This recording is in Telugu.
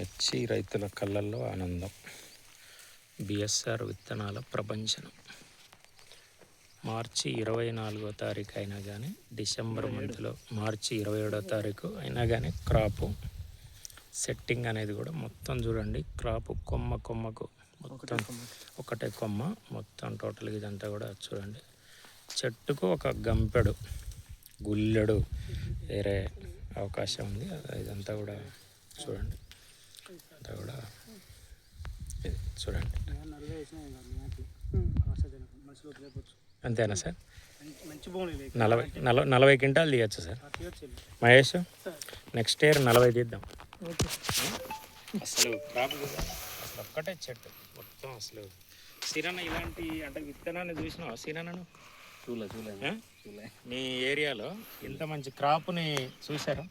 మిర్చి రైతుల కళ్ళల్లో ఆనందం. బిఎస్ఆర్ విత్తనాల ప్రపంచనం. మార్చి 24వ తారీఖు అయినా కానీ, డిసెంబర్ మంత్లో మార్చి 27వ తారీఖు అయినా కానీ క్రాపు సెట్టింగ్ అనేది కూడా మొత్తం చూడండి. క్రాపు కొమ్మకు మొత్తం ఒకటే కొమ్మ మొత్తం టోటల్గా ఇదంతా కూడా చూడండి. చెట్టుకు ఒక గంపెడు గుల్లెడు వేరే అవకాశం ఉంది. ఇదంతా కూడా చూడండి. అంతా కూడా చూడండి. అంతేనా సార్? 40 క్వింటాలు తీయచ్చు సార్. మహేష్ నెక్స్ట్ ఇయర్ 40 తీద్దాం. అసలు క్రాప్ అసలు ఒక్కటే చెట్టు మొత్తం. అసలు సిరన్న ఇలాంటి అంటే విత్తనాన్ని చూసినావా సిరన్నను? చూలే మీ ఏరియాలో ఇంత మంచి క్రాప్ని చూసారా?